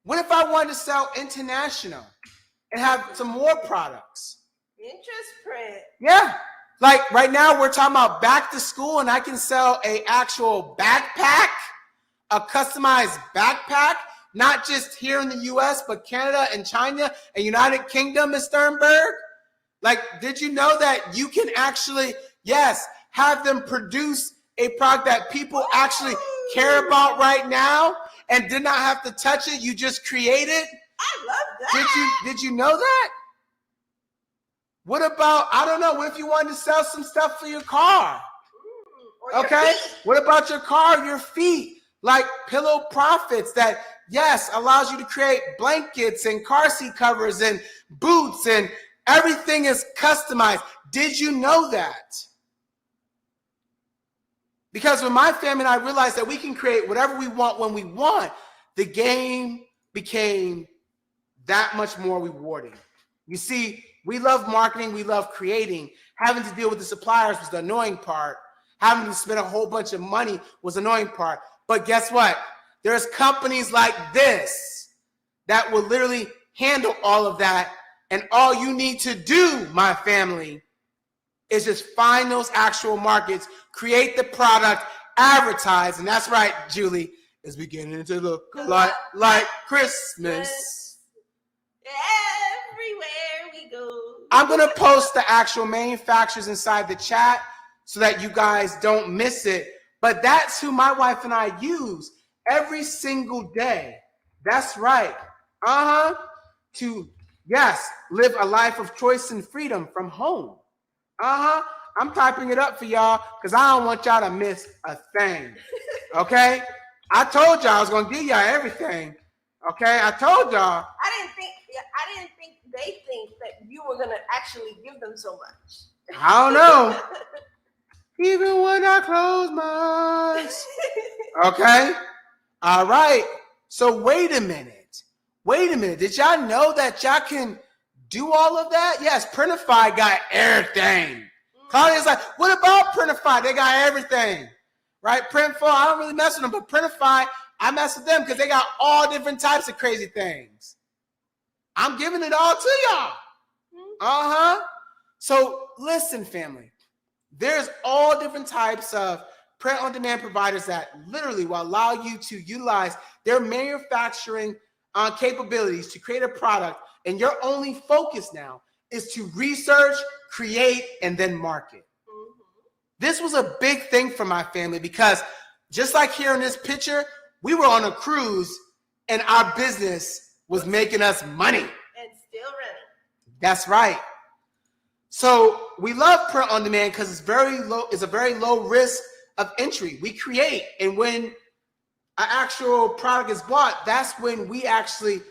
What if I wanted to sell international and have some more products? Interest print. Yeah. Like right now we're talking about back to school, and I can sell a actual backpack, a customized backpack, not just here in the US, but Canada and China and United Kingdom, Ms. Sternberg. Like, did you know that you can actually, yes, have them produce a product that people actually care about right now and did not have to touch it? You just create it. I love that. Did you know that? What about, I don't know, what if you wanted to sell some stuff for your car? Okay. What about your car, your feet? Like Pillow Profits that, yes, allows you to create blankets and car seat covers and boots, and everything is customized. Did you know that? Because when my family and I realized that we can create whatever we want when we want, the game became that much more rewarding. You see, we love marketing, we love creating. Having to deal with the suppliers was the annoying part. Having to spend a whole bunch of money was the annoying part. But guess what? There's companies like this that will literally handle all of that. And all you need to do, my family, is just find those actual markets, create the product, advertise. And that's right, Julie, it's beginning to look like Christmas. Everywhere we go. I'm going to post the actual manufacturers inside the chat so that you guys don't miss it. But that's who my wife and I use every single day. That's right. To, yes, live a life of choice and freedom from home. I'm typing it up for y'all because I don't want y'all to miss a thing. Okay? I told y'all I was going to give y'all everything. Okay? I told y'all. I didn't think they think that you were going to actually give them so much. I don't know. Even when I close my eyes. Okay? All right. So wait a minute. Did y'all know that y'all can do all of that? Yes, Printify got everything. Claudia's like, what about Printify? They got everything. Right? Printful, I don't really mess with them, but Printify, I mess with them because they got all different types of crazy things. I'm giving it all to y'all. So listen, family. There's all different types of print-on-demand providers that literally will allow you to utilize their manufacturing capabilities to create a product, and your only focus now is to research, create, and then market. This was a big thing for my family because just like here in this picture, we were on a cruise and our business was making us money. And still running. That's right. So we love print on demand because it's a very low risk of entry. We create, and when an actual product is bought, that's when we actually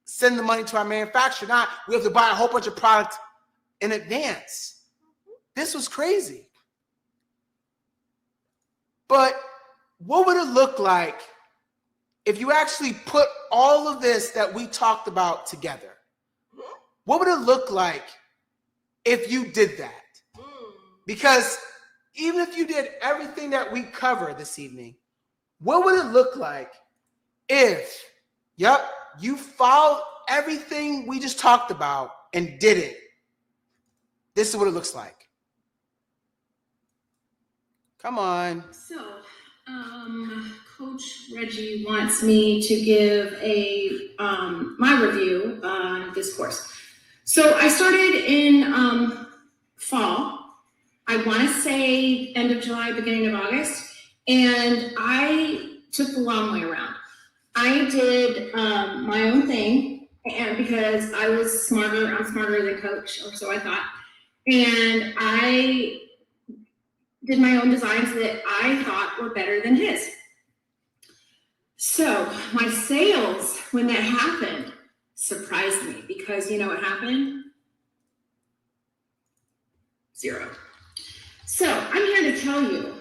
send the money to our manufacturer. Not we have to buy a whole bunch of product in advance. This was crazy. But what would it look like if you actually put all of this that we talked about together? What would it look like if you did that? Because even if you did everything that we cover this evening, what would it look like if, you followed everything we just talked about and did it? This is what it looks like. Come on. So, Coach Reggie wants me to give my review on this course. So I started in fall. I want to say end of July, beginning of August, and I took the long way around. I did my own thing, and because I was smarter, I'm smarter than Coach, or so I thought, and I did my own designs that I thought were better than his. So my sales, when that happened, surprised me because you know what happened? 0. So I'm here to tell you,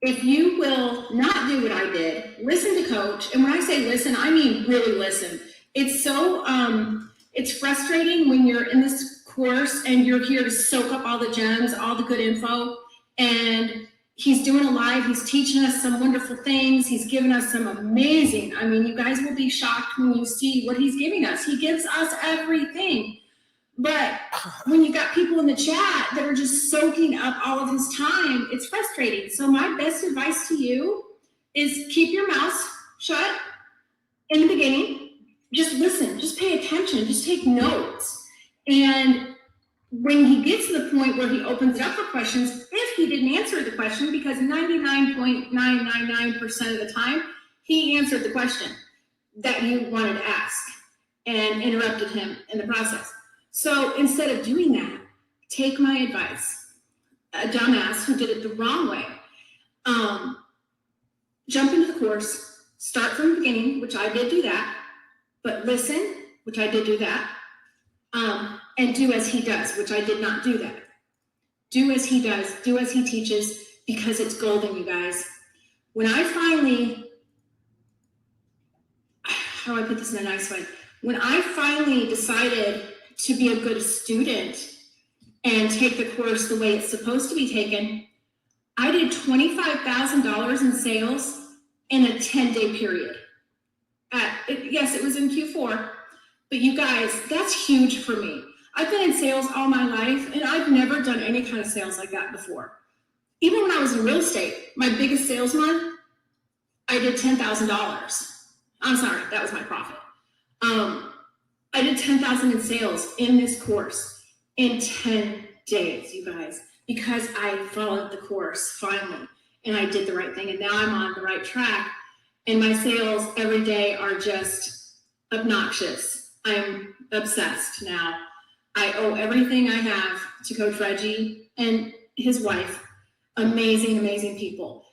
if you will not do what I did, listen to Coach. And when I say listen, I mean really listen. It's so, it's frustrating when you're in this course and you're here to soak up all the gems, all the good info. And He's doing a live. He's teaching us some wonderful things. He's given us some amazing. I mean, you guys will be shocked when you see what he's giving us. He gives us everything. But when you got people in the chat that are just soaking up all of his time, it's frustrating. So my best advice to you is keep your mouth shut in the beginning. Just listen. Just pay attention. Just take notes. And when he gets to the point where he opens it up for questions, if he didn't answer the question, because 99.999% of the time, he answered the question that you wanted to ask and interrupted him in the process. So instead of doing that, take my advice. A dumbass who did it the wrong way, jump into the course, start from the beginning, which I did do that, but listen, which I did do that, and do as he does, which I did not do that. Do as he does, do as he teaches, because it's golden, you guys. When I finally, how do I put this in a nice way? When I finally decided to be a good student and take the course the way it's supposed to be taken, I did $25,000 in sales in a 10-day period. Yes, it was in Q4, but you guys, that's huge for me. I've been in sales all my life, and I've never done any kind of sales like that before. Even when I was in real estate, my biggest sales month, I did $10,000. I'm sorry, that was my profit. I did $10,000 in sales in this course in 10 days, you guys, because I followed the course finally, and I did the right thing, and now I'm on the right track, and my sales every day are just obnoxious. I'm obsessed now. I owe everything I have to Coach Reggie and his wife. Amazing, amazing people.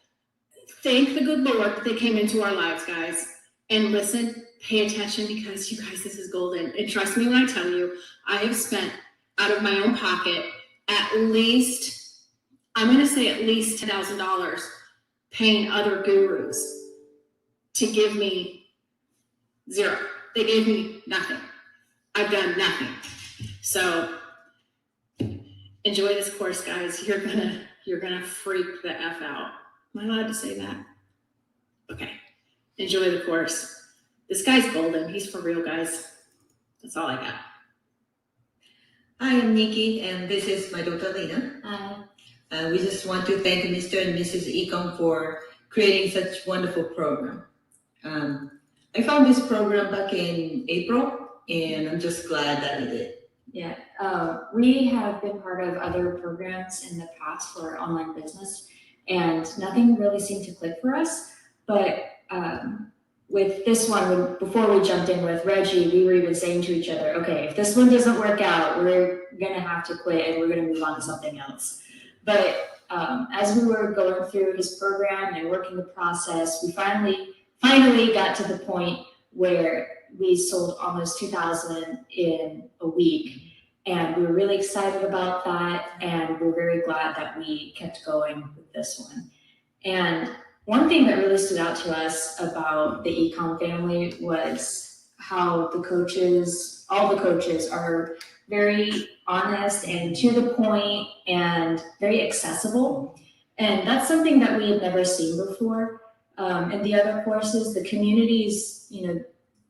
Thank the good Lord that they came into our lives, guys. And listen, pay attention, because you guys, this is golden. And trust me when I tell you, I have spent out of my own pocket at least, I'm going to say at least $10,000 paying other gurus to give me zero. They gave me nothing. I've done nothing. So enjoy this course, guys. You're gonna freak the F out. Am I allowed to say that? Okay. Enjoy the course. This guy's golden. He's for real, guys. That's all I got. Hi, I'm Nikki, and this is my daughter Lena. We just want to thank Mr. and Mrs. Ecom for creating such wonderful program. I found this program back in April, and I'm just glad that I did. Yeah, we have been part of other programs in the past for online business, and nothing really seemed to click for us. But with this one, before we jumped in with Reggie, we were even saying to each other, okay, if this one doesn't work out, we're gonna have to quit and we're gonna move on to something else. But as we were going through his program and working the process, we finally got to the point where we sold almost 2,000 in a week. And we were really excited about that. And we're very glad that we kept going with this one. And one thing that really stood out to us about the Ecom family was how the coaches, all the coaches, are very honest and to the point and very accessible. And that's something that we had never seen before. In the other courses, the communities,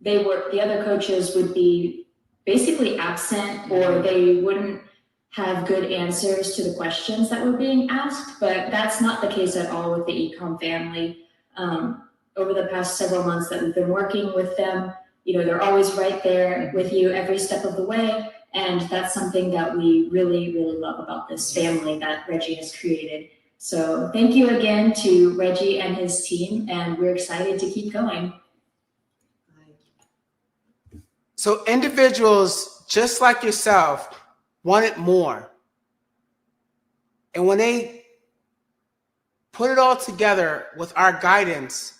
the other coaches would be basically absent, or they wouldn't have good answers to the questions that were being asked, but that's not the case at all with the Ecom family. Over the past several months that we've been working with them, they're always right there with you every step of the way, and that's something that we really, really love about this family that Reggie has created. So thank you again to Reggie and his team, and we're excited to keep going. So individuals just like yourself wanted more. And when they put it all together with our guidance,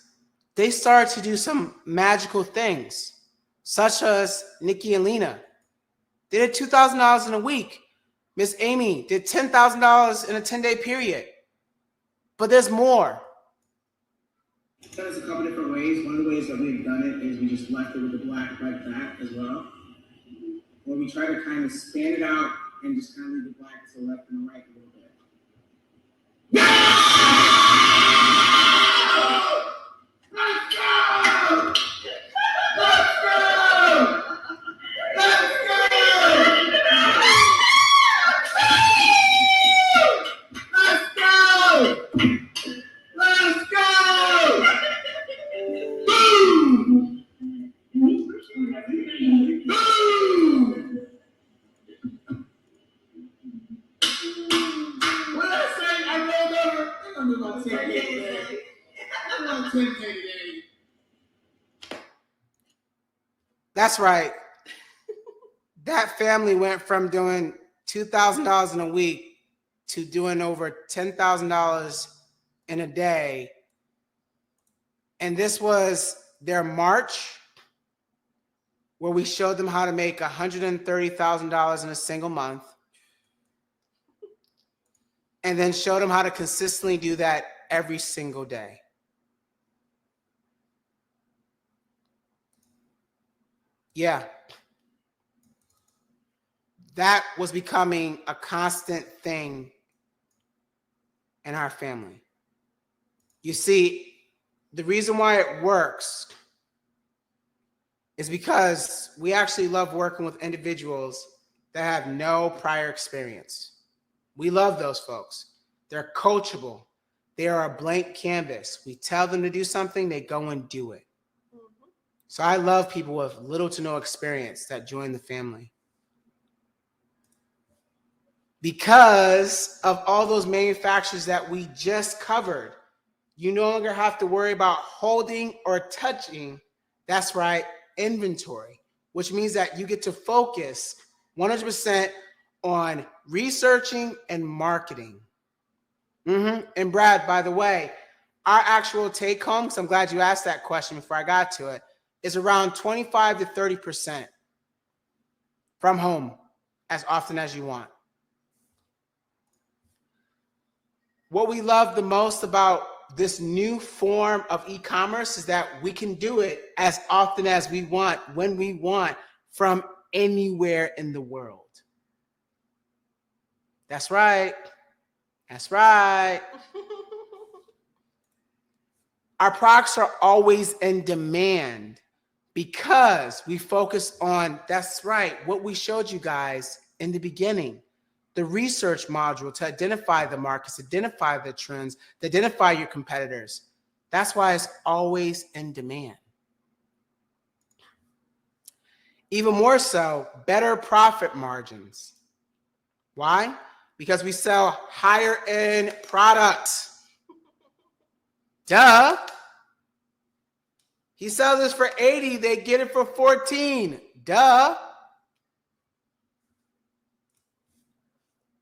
they started to do some magical things, such as Nikki and Lena. They did $2,000 in a week. Miss Amy did $10,000 in a 10-day period. But there's more. Done this a couple different ways. One of the ways that we've done it is we just left it with the black like that as well. Where we try to kind of span it out and just kind of leave the black to the left and the right a little bit. That's right. That family went from doing $2,000 in a week to doing over $10,000 in a day. And this was their March, where we showed them how to make $130,000 in a single month. And then showed them how to consistently do that every single day. Yeah. That was becoming a constant thing in our family. You see, the reason why it works is because we actually love working with individuals that have no prior experience. We love those folks. They're coachable. They are a blank canvas. We tell them to do something, they go and do it. So I love people with little to no experience that join the family. Because of all those manufacturers that we just covered, you no longer have to worry about holding or touching, that's right, inventory, which means that you get to focus 100% on researching and marketing. And Brad, by the way, our actual take home, because I'm glad you asked that question before I got to it, is around 25 to 30% from home as often as you want. What we love the most about this new form of e-commerce is that we can do it as often as we want, when we want, from anywhere in the world. That's right. That's right. Our products are always in demand because we focus on, that's right, what we showed you guys in the beginning, the research module to identify the markets, identify the trends, to identify your competitors. That's why it's always in demand. Even more so, better profit margins. Why? Because we sell higher end products. Duh. He sells this for 80, they get it for 14. Duh.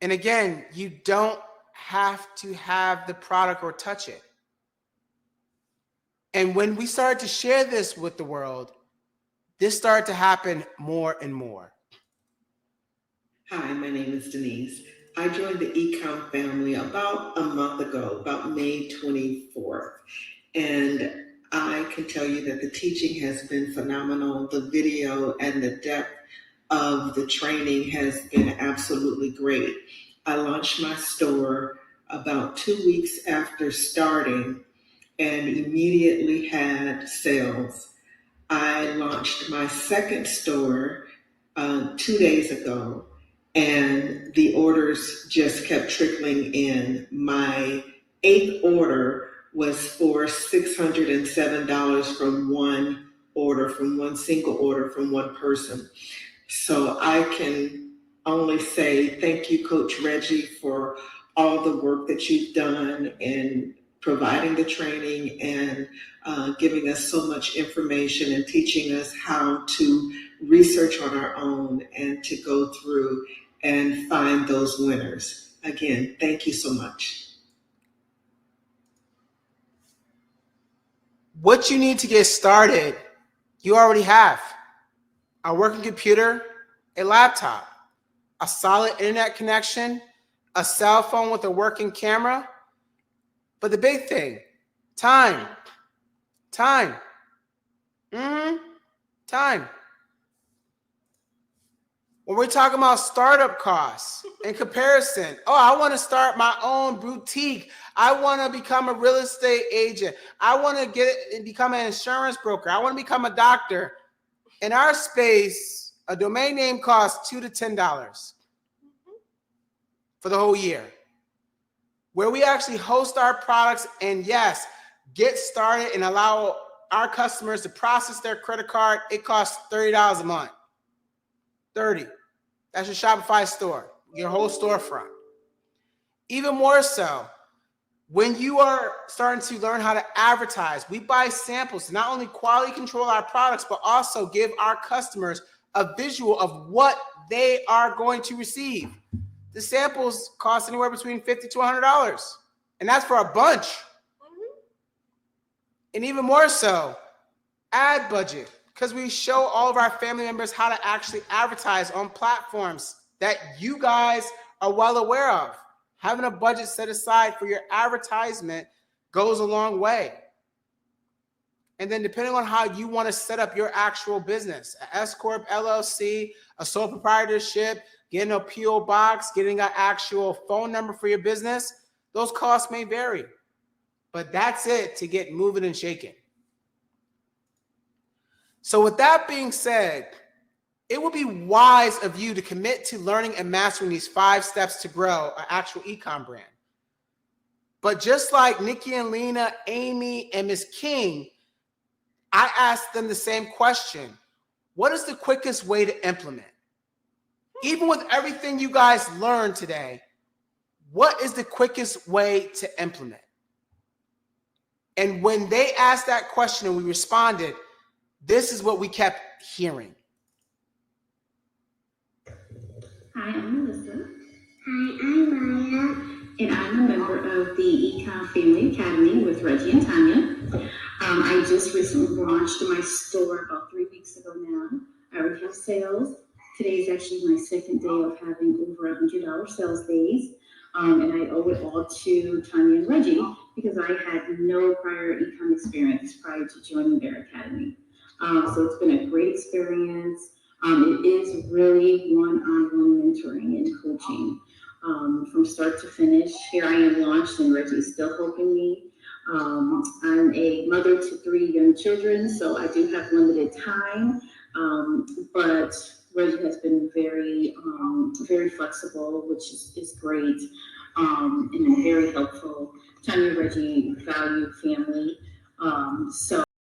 And again, you don't have to have the product or touch it. And when we started to share this with the world, this started to happen more and more. Hi, my name is Denise. I joined the eCom family about a month ago, about May 24th. And I can tell you that the teaching has been phenomenal. The video and the depth of the training has been absolutely great. I launched my store about 2 weeks after starting and immediately had sales. I launched my second store 2 days ago, and the orders just kept trickling in. My 8th order was for $607 from one order, from one single order from one person. So I can only say thank you, Coach Reggie, for all the work that you've done in providing the training and giving us so much information and teaching us how to research on our own and to go through and find those winners. Again, thank you so much. What you need to get started, you already have. A working computer, a laptop, a solid internet connection, a cell phone with a working camera. But the big thing, time. Time. Time. When we're talking about startup costs in comparison, oh, I want to start my own boutique. I want to become a real estate agent. I want to get it and become an insurance broker. I want to become a doctor. In our space, a domain name costs $2 to $10 for the whole year. Where we actually host our products and yes, get started and allow our customers to process their credit card, it costs $30 a month. 30. That's your Shopify store, your whole storefront. Even more so, When you are starting to learn how to advertise, we buy samples to not only quality control our products, but also give our customers a visual of what they are going to receive. The samples cost anywhere between $50 to $100, and that's for a bunch. And even more so, ad budget, because we show all of our family members how to actually advertise on platforms that you guys are well aware of. Having a budget set aside for your advertisement goes a long way. And then depending on how you want to set up your actual business, an S Corp, LLC, a sole proprietorship, getting a PO box, getting an actual phone number for your business, those costs may vary. But that's it to get moving and shaking. So with that being said, it would be wise of you to commit to learning and mastering these 5 steps to grow an actual e-com brand. But just like Nikki and Lena, Amy, and Ms. King, I asked them the same question. What is the quickest way to implement? Even with everything you guys learned today, what is the quickest way to implement? And when they asked that question and we responded, this is what we kept hearing. Hi, I'm Melissa. Hi, I'm Maya. And I'm a member of the Ecom Family Academy with Reggie and Tanya. I just recently launched my store about 3 weeks ago now. I already have sales. Today is actually my second day of having over $100 sales days. And I owe it all to Tanya and Reggie because I had no prior ecom experience prior to joining their academy. So it's been a great experience. It is really one-on-one mentoring and coaching from start to finish. Here I am launched and Reggie is still helping me. I'm a mother to 3 young children, so I do have limited time, but Reggie has been very, very flexible, which is great, and very helpful. Tanya and Reggie value family, so